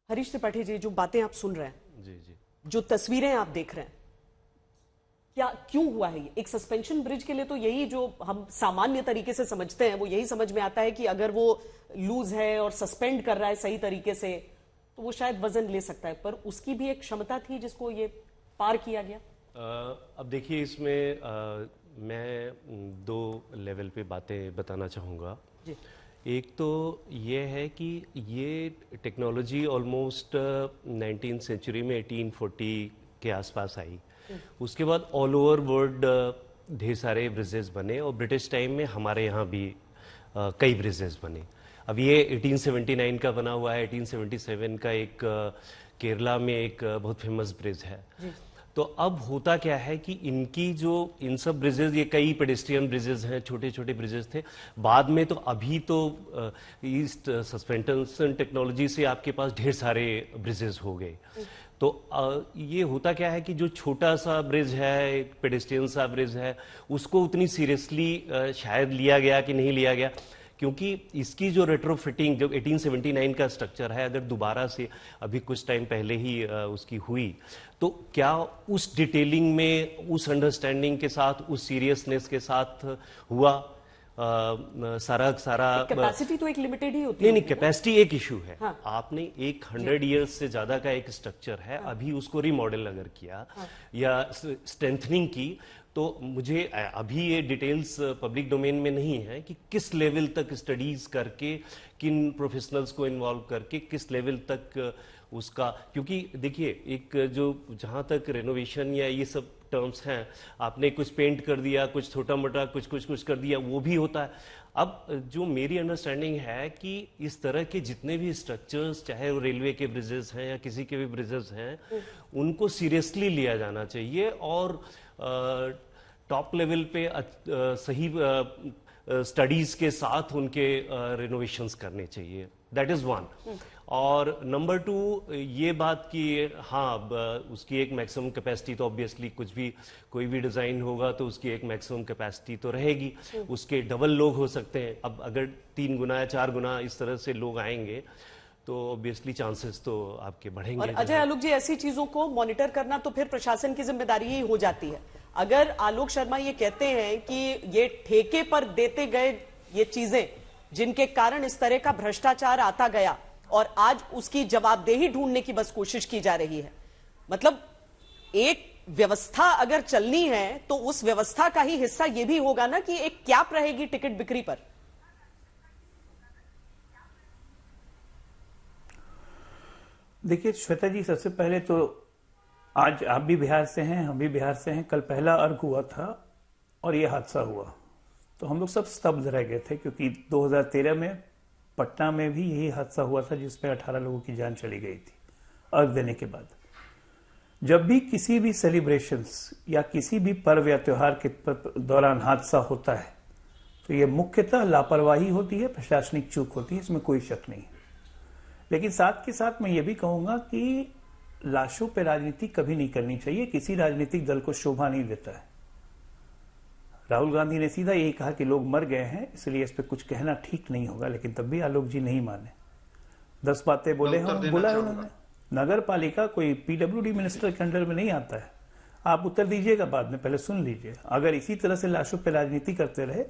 हरीश त्रिपाठी जी, जो बातें आप सुन रहे हैं, जी जी जो तस्वीरें आप देख रहे हैं, क्या क्यों हुआ है ये? एक सस्पेंशन ब्रिज के लिए तो यही जो हम सामान्य तरीके से समझते हैं वो यही समझ में आता है कि अगर वो लूज है और सस्पेंड कर रहा है सही तरीके से तो वो शायद वजन ले सकता है, पर उसकी भी एक क्षमता थी जिसको ये पार किया गया। अब देखिए इसमें मैं दो लेवल पे बातें बताना चाहूँगा। जी। एक तो ये है कि ये टेक्नोलॉजी ऑलमोस्ट 19th सेंचुरी में 1840 के आसपास आई। उसके बाद ऑल ओवर वर्ल्ड ढेर सारे ब्रिजेस बने और ब्रिटिश टाइम में हमारे यहाँ भी कई ब्रिजेस बने। अब ये 1879 का बना हुआ है, 1877 का एक केरला में एक बहुत फेमस ब्रिज है। तो अब होता क्या है कि इनकी जो इन सब ब्रिजेस, ये कई पेडेस्ट्रियन ब्रिजेस हैं, छोटे छोटे ब्रिजेस थे। बाद में तो अभी तो ईस्ट सस्पेंशन टेक्नोलॉजी से आपके पास ढेर सारे ब्रिजेस हो गए। तो ये होता क्या है कि जो छोटा सा ब्रिज है, एक पेडेस्ट्रियन सा ब्रिज है, उसको उतनी सीरियसली शायद लिया गया कि नहीं लिया गया, क्योंकि इसकी जो रेट्रोफिटिंग जो 1879 का स्ट्रक्चर है, अगर दोबारा से अभी कुछ टाइम पहले ही उसकी हुई तो क्या उस डिटेलिंग में, उस अंडरस्टैंडिंग के साथ, उस सीरियसनेस के साथ हुआ सारा कैपेसिटी तो एक लिमिटेड ही होती है। नहीं, कैपेसिटी एक इशू है। हाँ। आपने एक 100 ईयर्स से ज्यादा का एक स्ट्रक्चर है, हाँ। अभी उसको रिमॉडल अगर किया हाँ। या स्ट्रेंथनिंग की, तो मुझे अभी ये डिटेल्स पब्लिक डोमेन में नहीं है कि किस लेवल तक स्टडीज करके, किन प्रोफेशनल्स को इन्वॉल्व करके, किस लेवल तक उसका, क्योंकि देखिए एक जो जहां तक रेनोवेशन या ये सब टर्म्स हैं, आपने कुछ पेंट कर दिया, कुछ छोटा मोटा कुछ कर दिया, वो भी होता है। अब जो मेरी अंडरस्टैंडिंग है कि इस तरह के जितने भी स्ट्रक्चर्स, चाहे वो रेलवे के ब्रिजेस हैं या किसी के भी ब्रिजेस हैं, उनको सीरियसली लिया जाना चाहिए और टॉप लेवल पे सही स्टडीज के साथ उनके रिनोवेशंस करने चाहिए। That is one. और नंबर टू, ये बात कि हाँ उसकी एक मैक्सिमम कैपेसिटी, तो ऑब्वियसली कुछ भी कोई भी डिजाइन होगा तो उसकी एक मैक्सिमम कैपेसिटी तो रहेगी, उसके डबल लोग हो सकते हैं। अब अगर 3 गुना या 4 गुना इस तरह से लोग आएंगे तो ऑब्वियसली चांसेस तो आपके बढ़ेंगे। और अजय आलोक जी, ऐसी चीजों को मॉनिटर करना तो फिर प्रशासन की जिम्मेदारी ही हो जाती है। अगर आलोक शर्मा ये कहते हैं कि ये ठेके पर देते गए ये चीजें जिनके कारण इस तरह का भ्रष्टाचार आता गया और आज उसकी जवाबदेही ढूंढने की बस कोशिश की जा रही है, मतलब एक व्यवस्था अगर चलनी है तो उस व्यवस्था का ही हिस्सा ये भी होगा ना कि एक कैप रहेगी टिकट बिक्री पर। देखिए श्वेता जी, सबसे पहले तो आज आप भी बिहार से हैं, हम भी बिहार से हैं। कल पहला अर्घ हुआ था और ये हादसा हुआ तो हम लोग सब स्तब्ध रह गए थे, क्योंकि 2013 में पटना में भी यही हादसा हुआ था जिसमें 18 लोगों की जान चली गई थी अर्घ देने के बाद। जब भी किसी भी सेलिब्रेशंस या किसी भी पर्व या त्योहार के दौरान हादसा होता है तो ये मुख्यतः लापरवाही होती है, प्रशासनिक चूक होती है, इसमें कोई शक नहीं। लेकिन साथ के साथ मैं ये भी कहूंगा कि लाशों पर राजनीति कभी नहीं करनी चाहिए, किसी राजनीतिक दल को शोभा नहीं देता है। राहुल गांधी ने सीधा यही कहा कि लोग मर गए हैं, इसलिए इस पर कुछ कहना ठीक नहीं होगा, लेकिन तब भी आलोक जी नहीं माने। 10 बातें बोले हैं, बोला है उन्होंने। नगर पालिका कोई पीडब्ल्यूडी मिनिस्टर के अंडर में नहीं आता है। आप उत्तर दीजिएगा बाद में, पहले सुन लीजिए। अगर इसी तरह से लाशों पर राजनीति करते रहे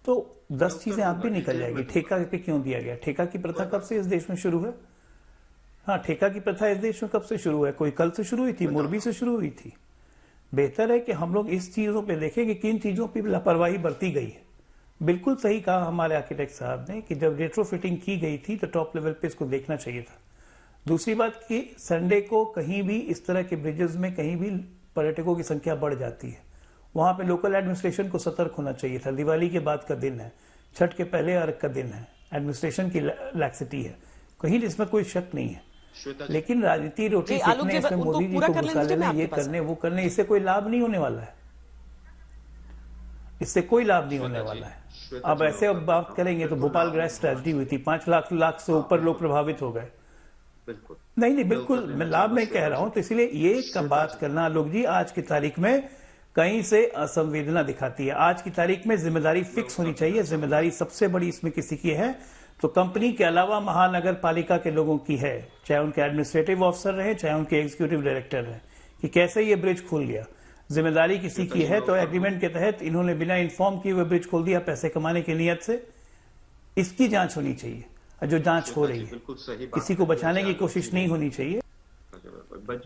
तो 10 चीजें आप भी निकल जाएगी। ठेका पे क्यों दिया गया? ठेका की प्रथा कब से इस देश में शुरू है? हाँ, ठेका की प्रथा इस देश में कब से शुरू है? कोई कल से शुरू हुई थी? मोरबी से शुरू हुई थी। बेहतर है कि हम लोग इस चीजों पे देखें कि किन चीजों पे लापरवाही बरती गई है। बिल्कुल सही कहा हमारे आर्किटेक्ट साहब ने कि जब रेट्रोफिटिंग की गई थी तो टॉप लेवल पे इसको देखना चाहिए था। दूसरी बात कि संडे को कहीं भी इस तरह के ब्रिजेस में कहीं भी पर्यटकों की संख्या बढ़ जाती है, वहां पे लोकल एडमिनिस्ट्रेशन को सतर्क होना चाहिए था। दिवाली के बाद का दिन है, छठ के पहले अर्घ का दिन है, एडमिनिस्ट्रेशन की लैक्सिटी है, कहीं इसमें कोई शक नहीं है। लेकिन राजनीति रोटी सीखने, इसमें मोदी जी को घुसा लेना, ये करने वो करने, इससे कोई लाभ नहीं होने वाला है। इससे कोई लाभ नहीं होने वाला है। अब ऐसे अब बात करेंगे तो भोपाल गैस ट्रेजेडी हुई थी, 5 लाख से ऊपर लोग प्रभावित हो गए। नहीं, बिल्कुल मैं लाभ नहीं कह रहा हूं। तो इसलिए ये का बात करना लोग जी आज की तारीख में कहीं से असंवेदना दिखाती है। आज की तारीख में जिम्मेदारी फिक्स होनी चाहिए। जिम्मेदारी सबसे बड़ी इसमें किसी की है तो कंपनी के अलावा महानगर पालिका के लोगों की है, चाहे उनके एडमिनिस्ट्रेटिव ऑफिसर रहे, चाहे उनके एग्जीक्यूटिव डायरेक्टर रहे, कि कैसे ये ब्रिज खुल गया। जिम्मेदारी किसी की है तो एग्रीमेंट के तहत इन्होंने बिना इन्फॉर्म किए हुए ब्रिज खोल दिया पैसे कमाने की नीयत से। इसकी जांच होनी चाहिए, जो जांच हो रही है। किसी को बचाने की कोशिश नहीं होनी चाहिए।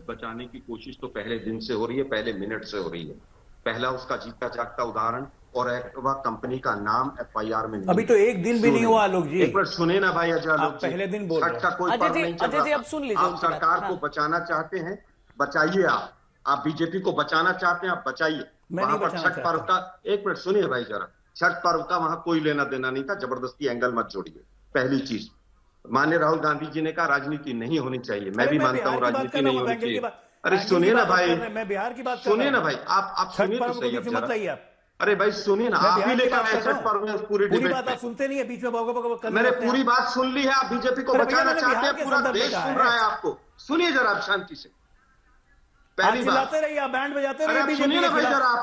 बचाने की कोशिश तो पहले दिन से हो रही है, पहले मिनट से हो रही है। पहला उसका जीता जागता उदाहरण, और एक्टिवा कंपनी का नाम एफआईआर में नहीं। अभी तो एक दिन भी नहीं हुआ आलोक जी। एक बार सुने ना भाई अजय आलोक जी, पहले दिन बोल रहे हैं। का कोई पर्व नहीं चल रहा। अब सुन लीजिए, आप सरकार को बचाना चाहते हैं, बचाइए। आप बीजेपी को बचाना चाहते हैं, आप बचाइए। वहां पर छठ पर्व का, एक मिनट सुनिए भाई जरा, छठ पर्व का वहां कोई लेना देना नहीं था। जबरदस्ती एंगल मत जोड़िए। पहली चीज, माननीय राहुल गांधी जी ने कहा राजनीति नहीं होनी चाहिए। मैं भी मानता हूँ राजनीति नहीं होनी चाहिए। अरे सुनिए ना भाई, मैं बिहार की बात सुनिए ना भाई, आप सुनिए तो सही अब। अरे भाई सुनिए ना, आप भी लेकर आए छठ पर्व में पूरी बात आप सुनते नहीं है, बीच में मैंने पूरी बात सुन ली है। आप बीजेपी को बचाना चाहते हैं, पूरा देश सुन रहा है आपको। सुनिए जरा आप शांति से। पहली बात रहिए, आप बैंड बजाते रहिए। सुनिए ना भाई जरा,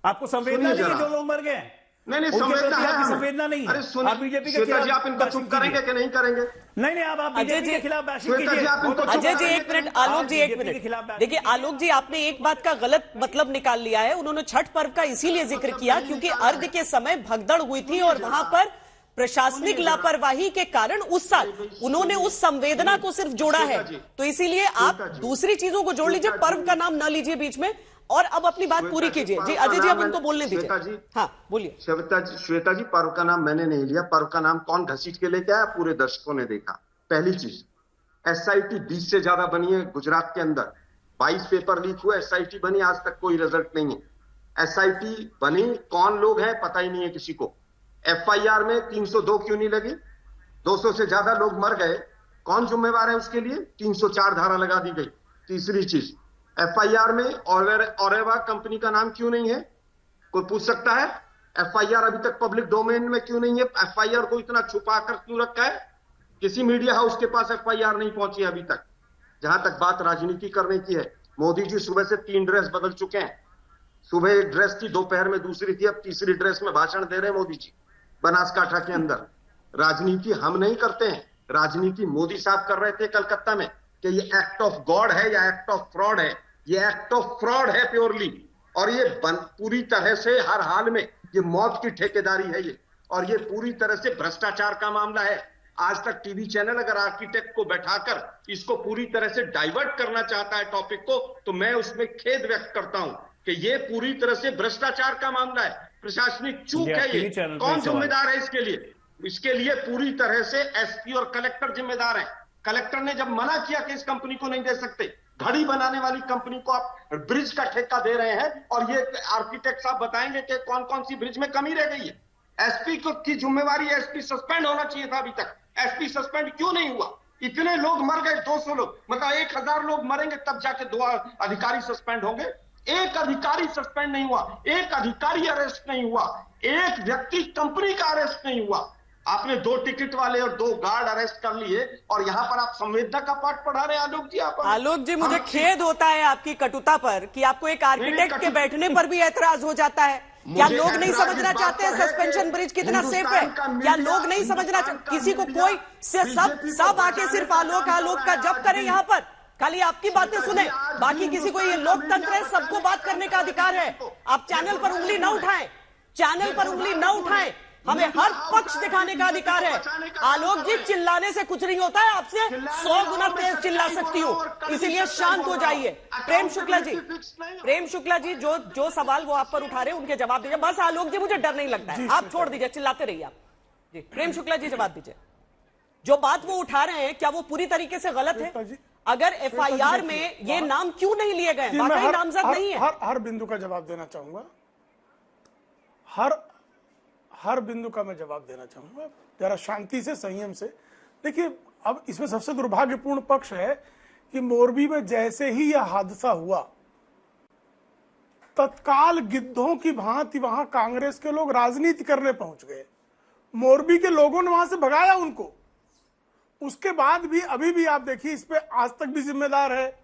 आपको संवेदना नहीं है जो लोग मर गए? नहीं संवेदना नहीं है। अरे बीजेपी के खिलाफ आप इनको चुप करेंगे कि नहीं करेंगे? नहीं आप बीजेपी के खिलाफ अजय जी एक मिनट, आलोक जी एक मिनट। देखिए आलोक जी, आपने एक बात का गलत मतलब निकाल लिया है। उन्होंने छठ पर्व का इसीलिए जिक्र किया क्योंकि अर्घ के समय भगदड़ हुई थी और वहां पर प्रशासनिक लापरवाही के कारण उस साल उन्होंने उस संवेदना को सिर्फ जोड़ा है। तो इसीलिए आप दूसरी चीजों को जोड़ लीजिए, पर्व का नाम न लीजिए बीच में, और अब अपनी बात पूरी कीजिए। जी अजय जी, अब उनको बोलने दीजिए। हाँ बोलिए। श्वेता जी, पर्व का नाम मैंने नहीं लिया। पर्व का नाम कौन घसीट के लेके आया, पूरे दर्शकों ने देखा। पहली चीज, एसआईटी 20 से ज्यादा बनी है गुजरात के अंदर। 22 पेपर लीक हुए, एसआईटी बनी, आज तक कोई रिजल्ट नहीं है। एसआईटी बनी, कौन लोग हैं पता ही नहीं है किसी को। एफआईआर में 302 क्यों नहीं लगी? 200 से ज्यादा लोग मर गए, कौन जिम्मेवार है उसके लिए? 304 धारा लगा दी गई। तीसरी चीज, एफआईआर में ऑरेवा कंपनी का नाम क्यों नहीं है? कोई पूछ सकता है? एफआईआर अभी तक पब्लिक डोमेन में क्यों नहीं है? एफआईआर को इतना छुपा कर क्यों रखा है? किसी मीडिया हाउस के पास एफआईआर नहीं पहुंची अभी तक। जहां तक बात राजनीति करने की है, मोदी जी सुबह से 3 ड्रेस बदल चुके हैं। सुबह एक ड्रेस थी, दोपहर में दूसरी थी, अब तीसरी ड्रेस में भाषण दे रहे हैं मोदी जी बनासकांठा के अंदर। राजनीति हम नहीं करते हैं, राजनीति मोदी साहब कर रहे थे कलकत्ता में कि ये एक्ट ऑफ गॉड है या एक्ट ऑफ फ्रॉड है। ये एक्ट ऑफ फ्रॉड है प्योरली, और ये पूरी तरह से हर हाल में ये मौत की ठेकेदारी है ये, और ये पूरी तरह से भ्रष्टाचार का मामला है। आज तक टीवी चैनल अगर आर्किटेक्ट को बैठाकर इसको पूरी तरह से डाइवर्ट करना चाहता है टॉपिक को, तो मैं उसमें खेद व्यक्त करता हूं कि ये पूरी तरह से भ्रष्टाचार का मामला है, प्रशासनिक चूक है ये। कौन जिम्मेदार है इसके लिए? इसके लिए पूरी तरह से एसपी और कलेक्टर जिम्मेदार हैं। कलेक्टर ने जब मना किया कि इस कंपनी को नहीं दे सकते, घड़ी बनाने वाली कंपनी को आप ब्रिज का ठेका दे रहे हैं, और ये आर्किटेक्ट साहब बताएंगे कि कौन कौन सी ब्रिज में कमी रह गई है। एसपी की जिम्मेवारी, एसपी सस्पेंड होना चाहिए था अभी तक। एसपी सस्पेंड क्यों नहीं हुआ? इतने लोग मर गए, 200 लोग, मतलब 1000 लोग मरेंगे तब जाके 2 अधिकारी सस्पेंड होंगे। एक अधिकारी सस्पेंड नहीं हुआ, एक अधिकारी अरेस्ट नहीं हुआ, एक व्यक्ति कंपनी का अरेस्ट नहीं हुआ। आपने 2 टिकट वाले और 2 गार्ड अरेस्ट कर लिए, और यहां पर आप संवेदना का पाठ पढ़ा रहे हैं आलोक जी। आलोक जी, मुझे खेद होता है आपकी कटुता पर कि आपको एक आर्किटेक्ट के बैठने पर भी ऐतराज हो जाता है। क्या लोग नहीं समझना चाहते हैं सस्पेंशन ब्रिज कितना सेफ है? क्या लोग नहीं समझना चाहते? किसी को कोई सब आके सिर्फ आलोक का जप करें यहाँ पर, खाली आपकी बातें सुने, बाकी किसी को? ये लोकतंत्र है, सबको बात करने का अधिकार है। आप चैनल पर उंगली न उठाएं, चैनल पर उंगली न उठाएं। हमें हर पक्ष दिखाने का अधिकार है। आलोक जी, चिल्लाने से कुछ नहीं होता है, आपसे 100 गुना तेज चिल्ला सकती हूँ, इसीलिए शांत हो जाइए। प्रेम शुक्ला जी, जो सवाल वो आप पर उठा रहे हैं उनके जवाब दीजिए। बस आलोक जी, मुझे डर नहीं लगता है, आप छोड़ दीजिए, चिल्लाते रहिए आप। जी प्रेम शुक्ला जी, जवाब दीजिए। जो बात वो उठा रहे हैं, क्या वो पूरी तरीके से गलत है? अगर एफआईआर में ये नाम क्यों नहीं लिए गए? वाकई नामजद नहीं है? हर बिंदु का जवाब देना चाहूंगा, हर बिंदु का मैं जवाब देना चाहूंगा, जरा शांति से, संयम से। देखिए, अब इसमें सबसे दुर्भाग्यपूर्ण पक्ष है कि मोरबी में जैसे ही यह हादसा हुआ, तत्काल गिद्धों की भांति वहां कांग्रेस के लोग राजनीति करने पहुंच गए। मोरबी के लोगों ने वहां से भगाया उनको। उसके बाद भी अभी भी आप देखिए, इस पे आज तक भी जिम्मेदार है,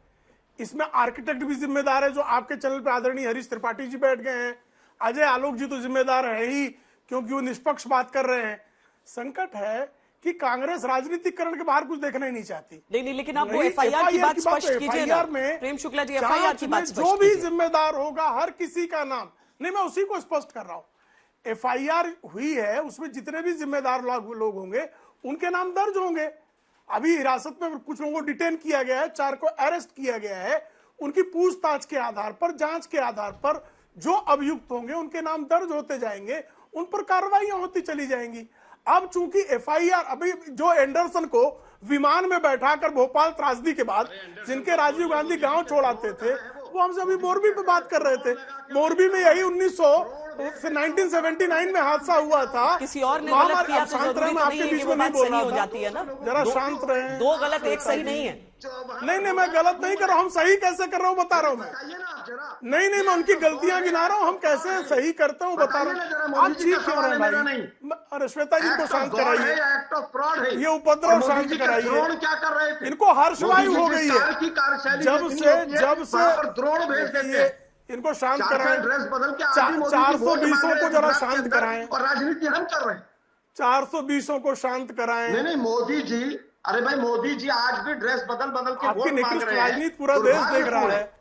इसमें आर्किटेक्ट भी जिम्मेदार है, जो आपके चैनल पे आदरणीय हरीश त्रिपाठी जी बैठ गए हैं। अजय आलोक जी तो जिम्मेदार है ही, क्योंकि वो निष्पक्ष बात कर रहे हैं। संकट है कि कांग्रेस राजनीतिकरण के बाहर कुछ देखना ही नहीं चाहती। नहीं, लेकिन आप वो नहीं, एफआईआर की बात स्पष्ट कीजिए ना। FIR में प्रेम शुक्ला जी, एफआईआर की बात जांच में स्पष्ट जो भी कीजिए। जिम्मेदार होगा हर किसी का नाम, नहीं मैं उसी को स्पष्ट कर रहा हूं। एफआईआर हुई है, उसमें जितने भी जिम्मेदार लोग होंगे उनके नाम दर्ज होंगे। अभी हिरासत में कुछ लोगों को डिटेन किया गया है, 4 को अरेस्ट किया गया है। उनकी पूछताछ के आधार पर, जांच के आधार पर जो अभियुक्त होंगे उनके नाम दर्ज होते जाएंगे, उन पर कार्रवाइयां होती चली जाएंगी। अब चूंकि एफआईआर, अभी जो एंडरसन को विमान में बैठाकर भोपाल त्रासदी के बाद जिनके राजीव गांधी गांव छोड़ाते थे, वो हमसे अभी मोरबी पे बात कर रहे थे। मोरबी में यही 1979 में हादसा हुआ था। किसी और ने गलत किया तो जरूरी तो नहीं है कि वो बात सही हो जाती है ना। जरा शांत रहे। 2 गलत एक सही नहीं है। नहीं, मैं गलत नहीं कर रहा हूँ। हम सही कैसे कर रहा हूँ बता रहा हूँ मैं। नहीं, मैं उनकी गलतियां गिना रहा हूँ। हम कैसे सही करते हूँ बता रहा हूँ। आप चीख क्यों रहे हैं भाई? अरे श्वेता जी को शांत कराइए, ये उपद्रव शांत कराइए। क्या कर रहे थे? इनको हर्षवायु हो गई है जब से द्रोण भेज देते। इनको शांत कराएं। ड्रेस बदल के 420 को जरा शांत कराएं और राजनीति हम कर रहे हैं। 420 को शांत कराएं। नहीं, मोदी जी, अरे भाई मोदी जी आज भी ड्रेस बदल के आपकी वोट मांग निकृष्ट रहे हैं। राजनीति पूरा देश देख रहा है।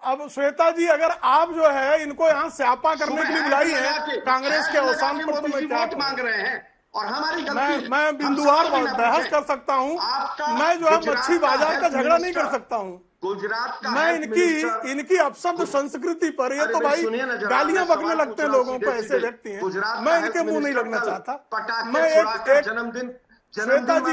अब श्वेता जी, अगर आप जो है इनको यहाँ स्यापा करने के लिए बुलाई है कांग्रेस के अवसान पर, तो मैं क्या वोट मांग रहे हैं और हमारी गलती। मैं बिंदुवार बहस कर सकता हूँ। मैं जो है मच्छी बाजार का झगड़ा नहीं कर सकता हूँ। गुजरात का मैं इनकी अपशब्द संस्कृति पर, ये तो भाई गालियां बकने लगते हैं लोगों को, ऐसे व्यक्ति हैं। मैं इनके मुंह नहीं लगना चाहता। मैं एक जन्मदिन श्वेता जी,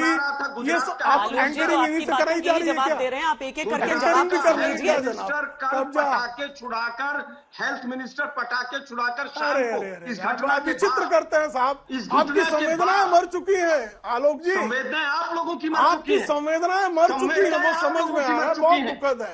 ये आप एंकरिंग इन्हीं से कराई जा रही है जवाब क्या? दे रहे हैं आप, एक-एक करके एंकरिंग जवाब भी तो कर लीजिए। लीजिए जनाब। कब्जा, पटाखे छुड़ाकर, हेल्थ मिनिस्टर पटाखे छुड़ाकर शाम को इस घटना के विचित्र बाद करते हैं साहब। इस घटना आपकी के संवेदनाएं बाद मर चुकी हैं आलोक जी। संवेदनाएं आप लोगों की मर चुकी आपकी हैं। संवेदनाएं मर चुकी है, वो समझ में आ रहा है। बहुत दुखद है।